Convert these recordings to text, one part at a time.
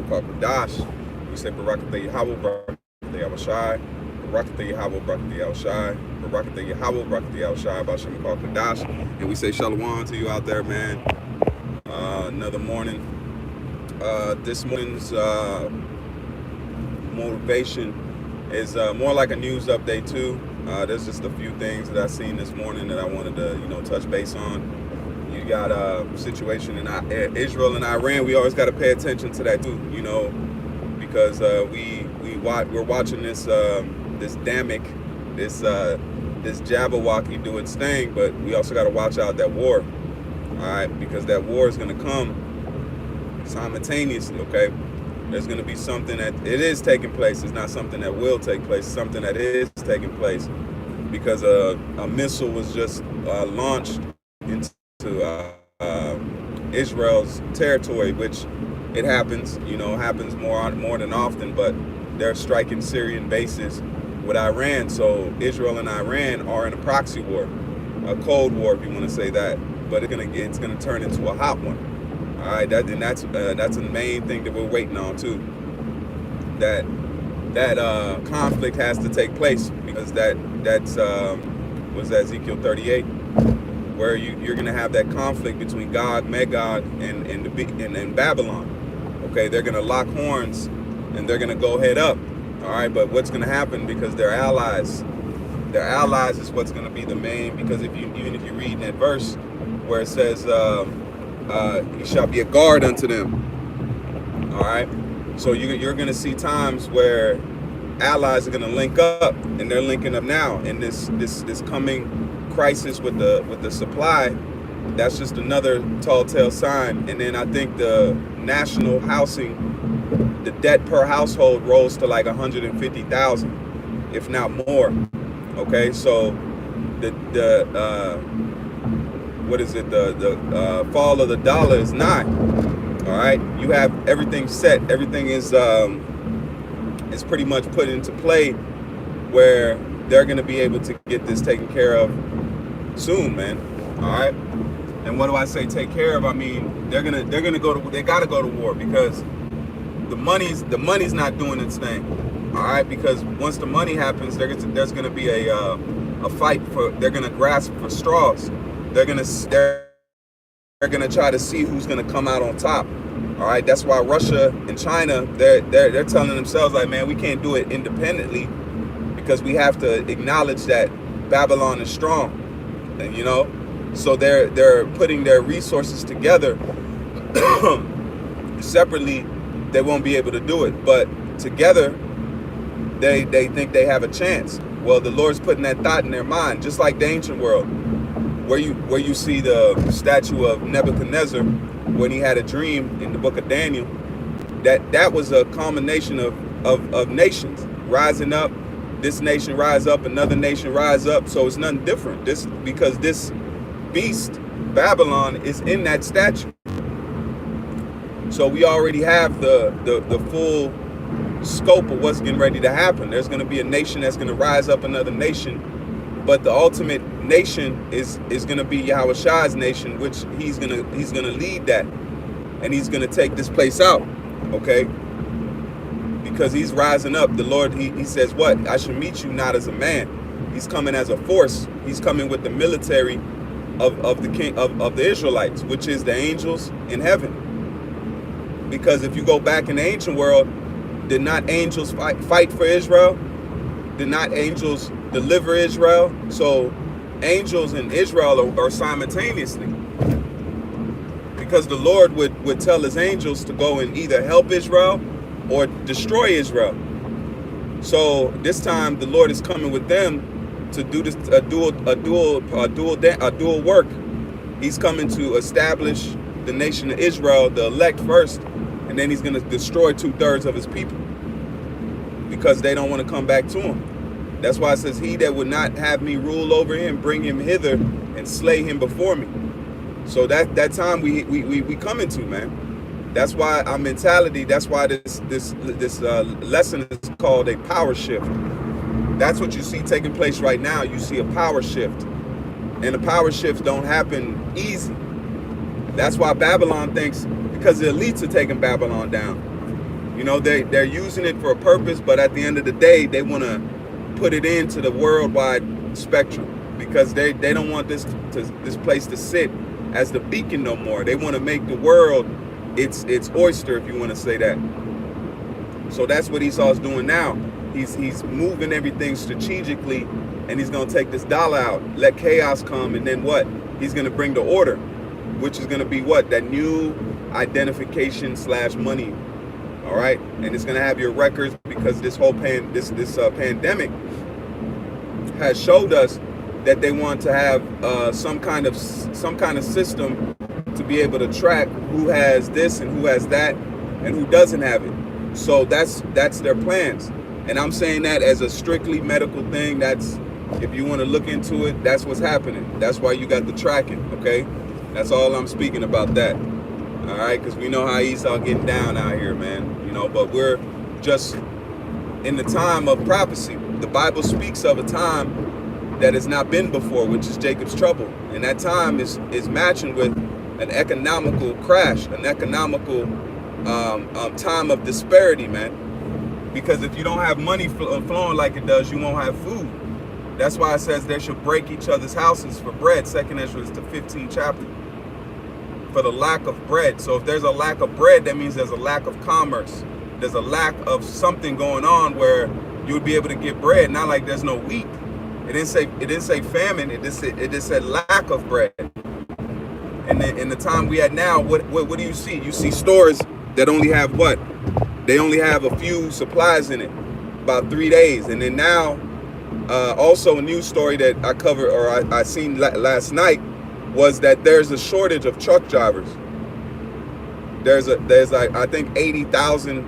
called Kadash. We say Barakatah Yahweh, Barakatah Yahushai, Barakatah Yahweh, Barakatah Yahushai, Barakatah Yahweh, Barakatah Yahushai, Bashem called Kadash. And we say Shalom to you out there, man. Another morning. This morning's motivation is more like a news update too. There's just a few things that I seen this morning that I wanted to, touch base on. You got a situation in Israel and Iran. We always got to pay attention to that too, because we're watching this this Jabberwocky do its thing, but we also got to watch out that war, all right? Because that war is going to come simultaneously. Okay, there's going to be something that it is taking place. It's not something that will take place. It's something that is taking place because a missile was just launched into Israel's territory, which it happens, happens more than often, but they're striking Syrian bases with Iran. So Israel and Iran are in a proxy war, a cold war, if you want to say that, but it's gonna turn into a hot one. All right, that's the main thing that we're waiting on too. That conflict has to take place because that's was Ezekiel 38, where you're gonna have that conflict between Gog, Magog, and Babylon. Okay, they're gonna lock horns and they're gonna go head up. All right, but what's gonna happen, because they're allies? Their allies is what's gonna be the main. Because even if you read in that verse where it says, "He shall be a guard unto them." All right, so you're gonna see times where allies are gonna link up, and they're linking up now in this coming crisis with the supply. That's just another tall tale sign. And then I think the national housing, the debt per household rose to like 150,000, if not more. Okay, so the what is it? The fall of the dollar is nigh. All right, you have everything set. Everything is pretty much put into play where they're going to be able to get this taken care of soon, man. All right. And what do I say take care of? I mean, they gotta go to war, because the money's not doing its thing. All right, because once the money happens, there's gonna be a fight for. They're gonna grasp for straws. They're gonna try to see who's gonna come out on top. All right, that's why Russia and China, they're telling themselves, like, man, we can't do it independently, because we have to acknowledge that Babylon is strong. And, so they're putting their resources together. Separately, they won't be able to do it, but together they think they have a chance. Well, the Lord's putting that thought in their mind, just like the ancient world, where you see the statue of Nebuchadnezzar when he had a dream in the book of Daniel. That was a combination of nations rising up. This nation rise up, another nation rise up. So it's nothing different. Because this beast, Babylon, is in that statue. So we already have the full scope of what's getting ready to happen. There's going to be a nation that's going to rise up another nation, but the ultimate nation is going to be Yahushai's nation, which he's going to lead that, and he's going to take this place out. Okay. Because he's rising up. The Lord, he says, what? I should meet you not as a man. He's coming as a force. He's coming with the military of the king of the Israelites, which is the angels in heaven. Because if you go back in the ancient world, did not angels fight for Israel? Did not angels deliver Israel? So angels and Israel are simultaneously. Because the Lord would tell his angels to go and either help Israel or destroy Israel. So this time the Lord is coming with them to do this a dual work. He's coming to establish the nation of Israel, the elect first, and then he's going to destroy 2/3 of his people because they don't want to come back to him. That's why it says, he that would not have me rule over him, bring him hither and slay him before me. So that time we come into, man. That's why our mentality, that's why this lesson is called a power shift. That's what you see taking place right now. You see a power shift. And the power shifts don't happen easy. That's why Babylon thinks, because the elites are taking Babylon down. You know, they're using it for a purpose, but at the end of the day, they want to put it into the worldwide spectrum, because they don't want this place to sit as the beacon no more. They want to make the world its oyster, if you want to say that. So that's what Esau's doing now. He's moving everything strategically, and he's going to take this dollar out, let chaos come, and then what? He's going to bring the order, which is going to be what? That new identification / money. All right, and it's going to have your records, because this whole pandemic has showed us that they want to have some kind of system to be able to track who has this and who has that and who doesn't have it. So that's their plans, and I'm saying that as a strictly medical thing. That's, if you want to look into it, that's what's happening. That's why you got the tracking. Okay, that's all I'm speaking about that. All right, because we know how Esau getting down out here, man. You know, but we're just in the time of prophecy. The Bible speaks of a time that has not been before, which is Jacob's trouble, and that time is matching with an economical crash, an economical time of disparity, man. Because if you don't have money flowing like it does, you won't have food. That's why it says they should break each other's houses for bread. 2nd Ezra is the 15th chapter. For the lack of bread. So if there's a lack of bread, that means there's a lack of commerce. There's a lack of something going on where you would be able to get bread. Not like there's no wheat. It didn't say famine. It just said lack of bread. And then in the time we had now, what do you see? You see stores that only have what? They only have a few supplies in it, about 3 days. And then now, also a news story that I covered, or I seen last night, was that there's a shortage of truck drivers. There's like, I think 80,000.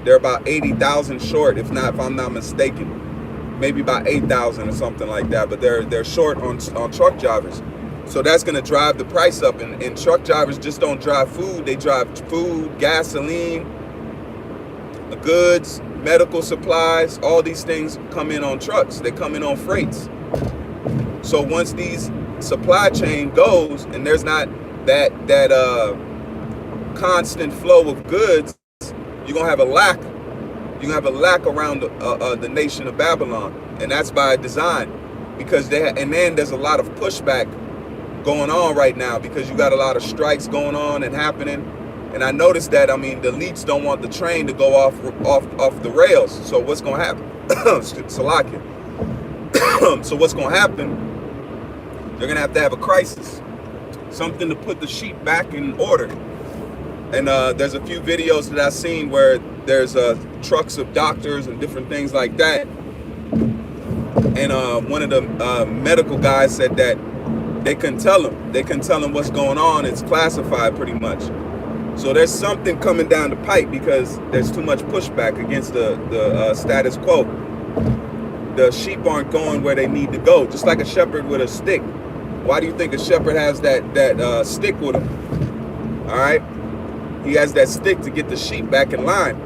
They're about 80,000 short, if I'm not mistaken, maybe about 8,000 or something like that. But they're short on truck drivers, so that's going to drive the price up. And truck drivers just don't drive food; they drive food, gasoline, goods, medical supplies. All these things come in on trucks. They come in on freights. So once these supply chain goes and there's not that constant flow of goods, you're gonna have a lack. You're gonna have a lack around the nation of Babylon, and that's by design, because and then there's a lot of pushback going on right now, because you got a lot of strikes going on and happening. And I noticed that, I mean, the elites don't want the train to go off the rails. So what's gonna happen? Salakia. So what's gonna happen? They're gonna have to have a crisis, something to put the sheep back in order. And there's a few videos that I've seen where there's trucks of doctors and different things like that. And one of the medical guys said that they couldn't tell him. They couldn't tell him what's going on. It's classified pretty much. So there's something coming down the pipe, because there's too much pushback against the status quo. The sheep aren't going where they need to go, just like a shepherd with a stick. Why do you think a shepherd has that stick with him? All right, he has that stick to get the sheep back in line.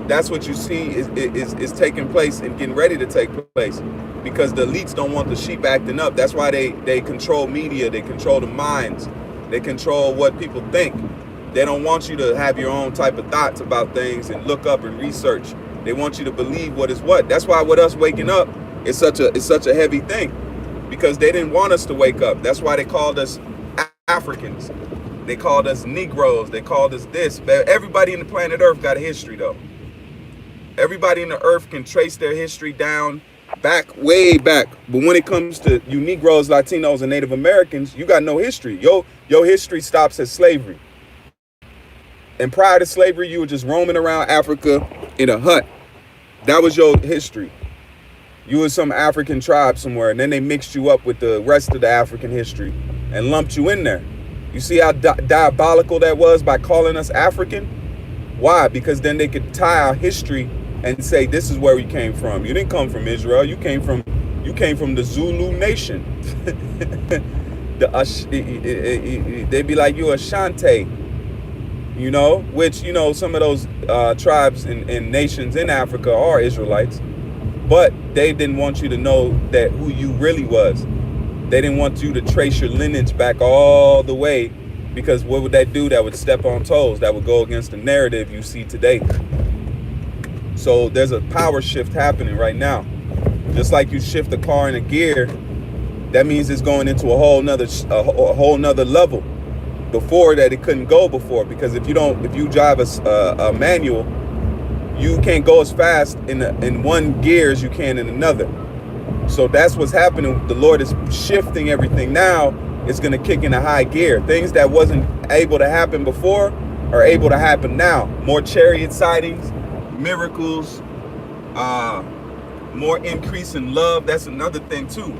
That's what you see is taking place and getting ready to take place, because the elites don't want the sheep acting up. That's why they control media, they control the minds, they control what people think. They don't want you to have your own type of thoughts about things and look up and research. They want you to believe what is what. That's why with us waking up, it's such a heavy thing, because they didn't want us to wake up. That's why they called us Africans. They called us Negroes. They called us this. But everybody in the planet Earth got a history, though. Everybody in the earth can trace their history down back, way back. But when it comes to you Negroes, Latinos, and Native Americans, you got no history. Your history stops at slavery. And prior to slavery, you were just roaming around Africa in a hut. That was your history. You were some African tribe somewhere, and then they mixed you up with the rest of the African history and lumped you in there. You see how diabolical that was by calling us African? Why? Because then they could tie our history and say, this is where we came from. You didn't come from Israel. You came from the Zulu nation. They'd be like, you Ashanti. You know, which, you know, some of those tribes and nations in Africa are Israelites, but they didn't want you to know that who you really was. They didn't want you to trace your lineage back all the way Because what would that do? That would step on toes. That would go against the narrative you see today. So there's a power shift happening right now. Just like you shift the car in a gear, that means it's going into a whole nother level. Before that, it couldn't go before, because if you drive a manual, you can't go as fast in one gear as you can in another. So that's what's happening. The Lord is shifting everything now. It's going to kick in a high gear. Things that wasn't able to happen before are able to happen now. More chariot sightings, miracles, more increase in love. That's another thing too.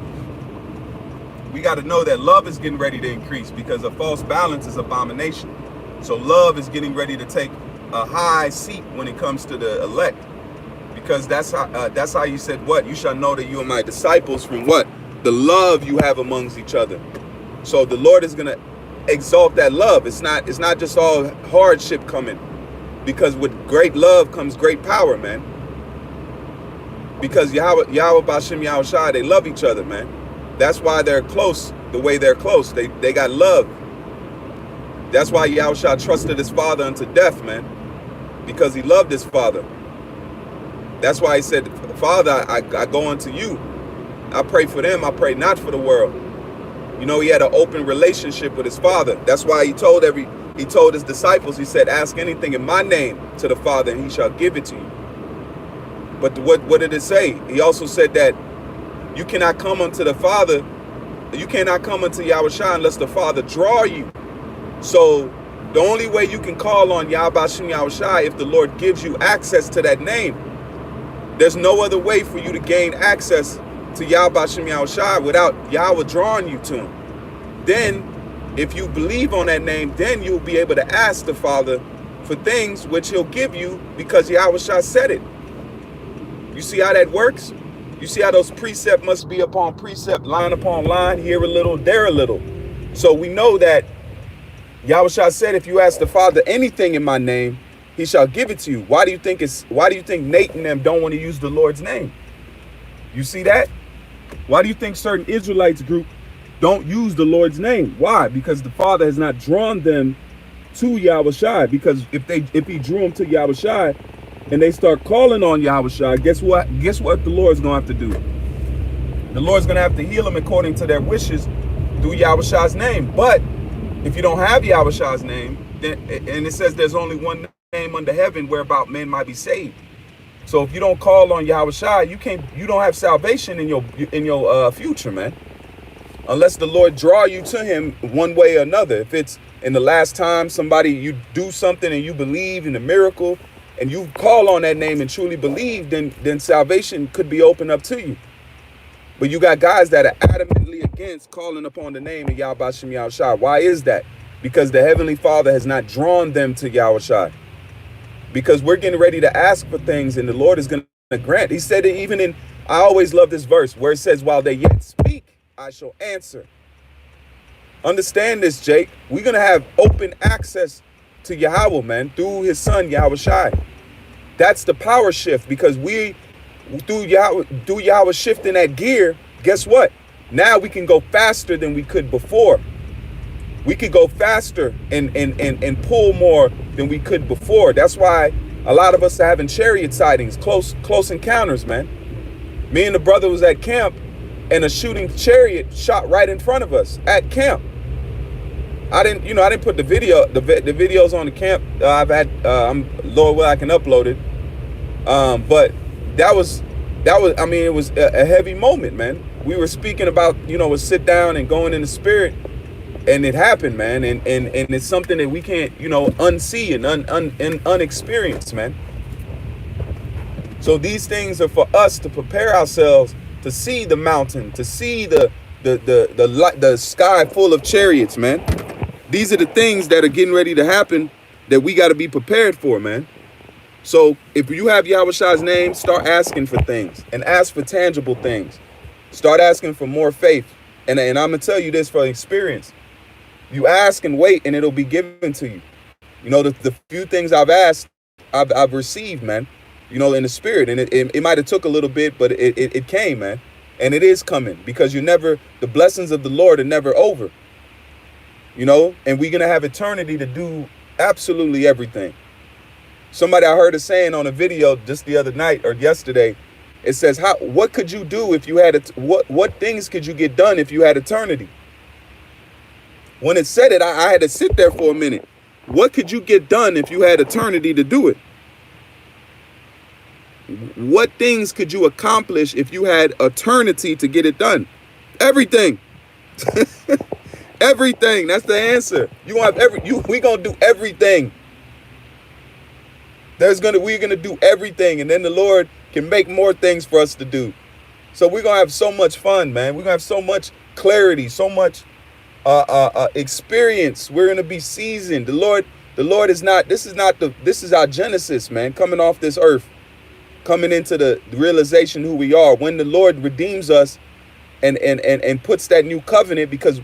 We got to know that love is getting ready to increase, because a false balance is abomination. So love is getting ready to take a high seat when it comes to the elect, because that's how you said, what? You shall know that you are my disciples from what? The love you have amongst each other. So the Lord is going to exalt that love. It's not just all hardship coming, because with great love comes great power, man. Because Yahweh B'Shem Yahweh Shai, they love each other, man. That's why they're close the way they're close. They got love. That's why Yahweh Shai trusted his father unto death, man. Because he loved his father. That's why he said, Father, I go unto you. I pray for them. I pray not for the world. You know, he had an open relationship with his father. That's why he told his disciples, he said, ask anything in my name to the Father, and he shall give it to you. But what did it say? He also said that you cannot come unto the Father, you cannot come unto Yahweh Shai unless the Father draw you. So the only way you can call on Yahweh B'Shem Yahweh Shai if the Lord gives you access to that name. There's no other way for you to gain access to Yahweh B'Shem Yahweh Shai without Yahweh drawing you to him. Then, if you believe on that name, then you'll be able to ask the Father for things which he'll give you, because Yahweh Shai said it. You see how that works? You see how those precept must be upon precept, line upon line, here a little, there a little. So we know that Yahweh Shai said, if you ask the Father anything in my name, he shall give it to you. Why do you think Nate and them don't want to use the Lord's name? You see that? Why do you think certain Israelites group don't use the Lord's name? Why? Because the Father has not drawn them to Yahweh Shai. Because if he drew them to Yahweh Shai and they start calling on Yahweh Shai, guess what? Guess what the Lord's gonna have to do? The Lord's gonna have to heal them according to their wishes through Yahweh Shai's name. But if you don't have Yahweh Shai's name, then, and it says there's only one name under heaven whereabout men might be saved. So if you don't call on Yahweh Shai, you don't have salvation in your future, man. Unless the Lord draw you to him one way or another. If it's in the last time you do something and you believe in a miracle and you call on that name and truly believe, then salvation could be opened up to you. But you got guys that are adamantly against calling upon the name of Yahweh B'Shem Yahweh Shai. Why is that? Because the Heavenly Father has not drawn them to Yahweh Shai. Because we're getting ready to ask for things and the Lord is going to grant. He said it even in, I always love this verse where it says, while they yet speak, I shall answer. Understand this, Jake. We're going to have open access to Yahweh, man, through his son, Yahweh Shai. That's the power shift, because through Yahweh shifting that gear, guess what? Now we can go faster than we could before. We could go faster and pull more than we could before. That's why a lot of us are having chariot sightings, close encounters, man. Me and the brother was at camp, and a shooting chariot shot right in front of us at camp. I didn't put the videos on the camp. I'm Lord will I can upload it. But that was I mean, it was a heavy moment, man. We were speaking about, a sit down and going in the spirit. And it happened, man, and it's something that we can't, unsee and unexperience, man. So these things are for us to prepare ourselves to see the mountain, to see the sky full of chariots, man. These are the things that are getting ready to happen that we got to be prepared for, man. So if you have Yahweh Shai's name, start asking for things and ask for tangible things. Start asking for more faith. And I'm going to tell you this from experience. You ask and wait, and it'll be given to you. The few things I've asked, I've received, man. In the spirit, and it might have took a little bit, but it came, man, and it is coming, because the blessings of the Lord are never over. you know, and we're going to have eternity to do absolutely everything. Somebody I heard a saying on a video just the other night or yesterday. It says, what could you do if you had what things could you get done if you had eternity? When it said it, I had to sit there for a minute. What could you get done if you had eternity to do it? What things could you accomplish if you had eternity to get it done? Everything. Everything. That's the answer. You have we gonna do everything. We're gonna do everything, and then the Lord can make more things for us to do. So we're gonna have so much fun, man. We're gonna have so much clarity, so much experience. We're gonna be seasoned. The Lord is not. This is our Genesis, man. Coming off this earth, coming into the realization who we are. When the Lord redeems us and puts that new covenant, because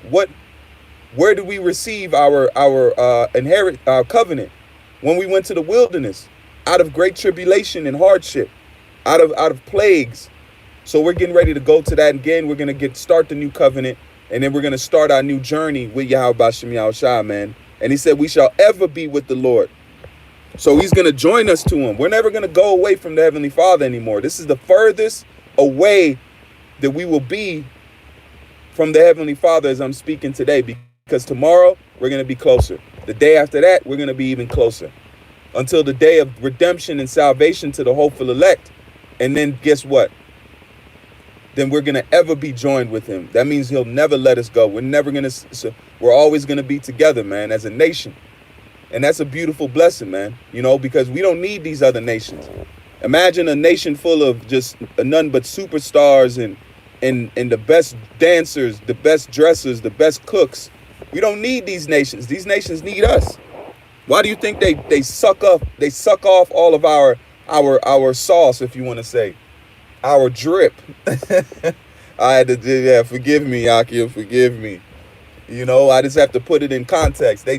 where do we receive our covenant? When we went to the wilderness, out of great tribulation and hardship, out of plagues. So we're getting ready to go to that again. We're going to start the new covenant, and then we're going to start our new journey with Yahweh Bashem Yahushua, man. And he said we shall ever be with the Lord. So he's going to join us to him. We're never going to go away from the Heavenly Father anymore. This is the furthest away that we will be from the Heavenly Father as I'm speaking today, because tomorrow we're going to be closer. The day after that, we're going to be even closer, until the day of redemption and salvation to the hopeful elect. And then guess what? Then we're going to ever be joined with him. That means he'll never let us go. We're always going to be together, man, as a nation. And that's a beautiful blessing, man, you know, because we don't need these other nations. Imagine a nation full of just none but superstars and the best dancers, the best dressers, the best cooks. We don't need these nations. These nations need us. Why do you think they suck off all of our sauce, if you want to say, our drip? I had to do that. Forgive me, Akia, forgive me. You know, I just have to put it in context. They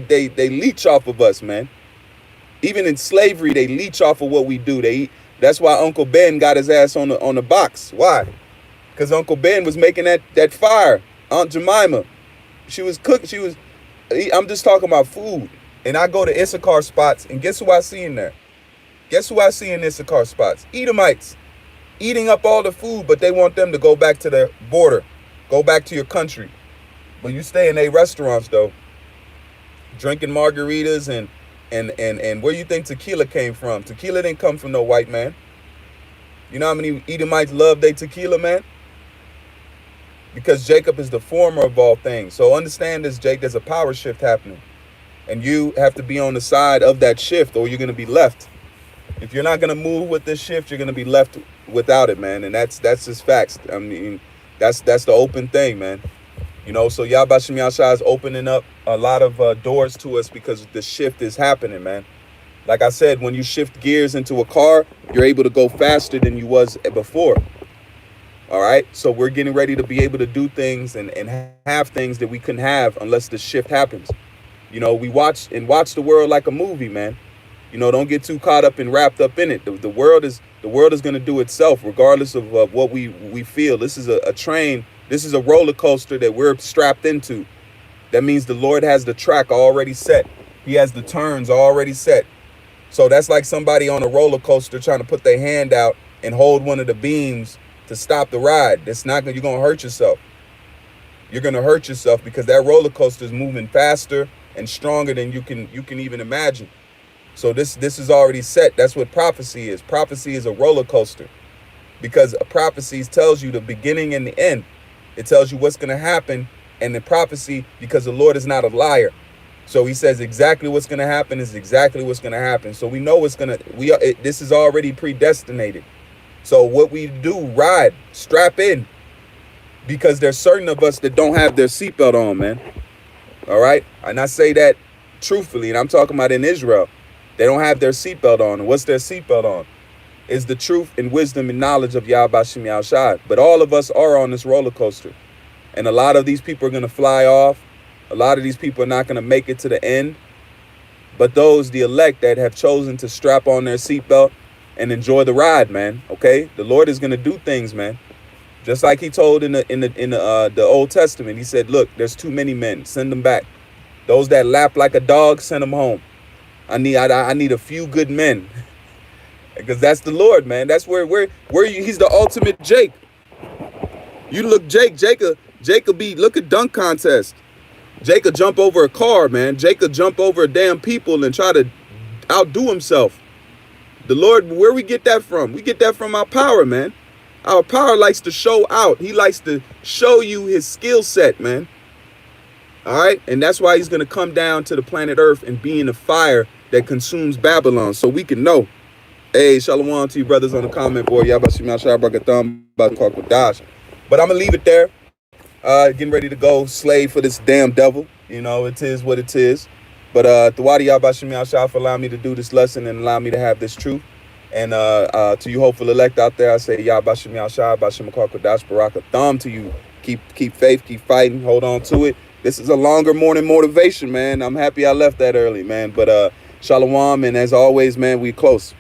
leech off of us, man. Even in slavery, they leech off of what we do. That's why Uncle Ben got his ass on the box. Why? Because Uncle Ben was making that fire. Aunt Jemima, she was cooking. I'm just talking about food. And I go to Issachar spots, and guess who I see in there? Guess who I see in Issachar spots? Edomites, eating up all the food, but they want them to go back to their border, go back to your country. But you stay in their restaurants though, drinking margaritas and where you think tequila came from? Tequila didn't come from no white man. You know how many Edomites love their tequila, man? Because Jacob is the former of all things. So understand this, Jake, there's a power shift happening. And you have to be on the side of that shift, or you're going to be left. If you're not going to move with this shift, you're going to be left without it, man. And that's just facts. I mean, that's the open thing, man. You know, so Yahweh Bashem Yahushua is opening up a lot of doors to us because the shift is happening, man. Like I said, when you shift gears into a car, you're able to go faster than you was before. All right. So we're getting ready to be able to do things and have things that we couldn't have unless the shift happens. You know, we watch the world like a movie, man. You know, don't get too caught up and wrapped up in it. The world is going to do itself, regardless of what we feel. This is a train. This is a roller coaster that we're strapped into. That means the Lord has the track already set. He has the turns already set. So that's like somebody on a roller coaster trying to put their hand out and hold one of the beams to stop the ride. That's not gonna. You're gonna hurt yourself. You're gonna hurt yourself because that roller coaster is moving faster and stronger than you can even imagine. So this is already set. That's what prophecy is. Prophecy is a roller coaster, because a prophecy tells you the beginning and the end. It tells you what's going to happen, and the prophecy, because the Lord is not a liar, so he says exactly what's going to happen is exactly what's going to happen. So we know it's going to. This is already predestinated. So what we do, ride, strap in, because there's certain of us that don't have their seatbelt on, man. All right, and I say that truthfully, and I'm talking about in Israel. They don't have their seatbelt on. And what's their seatbelt on? Is the truth and wisdom and knowledge of Yahweh Bashem Yahushua. But all of us are on this roller coaster. And a lot of these people are going to fly off. A lot of these people are not going to make it to the end. But those, the elect, that have chosen to strap on their seatbelt and enjoy the ride, man. Okay? The Lord is going to do things, man. Just like he told in the Old Testament. He said, look, there's too many men. Send them back. Those that lap like a dog, send them home. I need a few good men. Because that's the Lord, man. That's where he's the ultimate Jake. You look Jacob be, look at dunk contest. Jacob jump over a car, man. Jacob jump over a damn people and try to outdo himself. The Lord, where we get that from? We get that from our power, man. Our power likes to show out. He likes to show you his skill set, man. All right? And that's why he's going to come down to the planet Earth and be in the fire that consumes Babylon, so we can know. Hey, shalom to you brothers on the comment board. But I'm going to leave it there. Getting ready to go slave for this damn devil. You know, it is what it is. But Thawadi Yabashim Yashah for allowing me to do this lesson and allow me to have this truth. And to you hopeful elect out there, I say Yabashim Yashah, Bashim Kodash, Baraka Thumb to you. Keep faith, keep fighting, hold on to it. This is a longer morning motivation, man. I'm happy I left that early, man. But shalom, and as always, man, we close.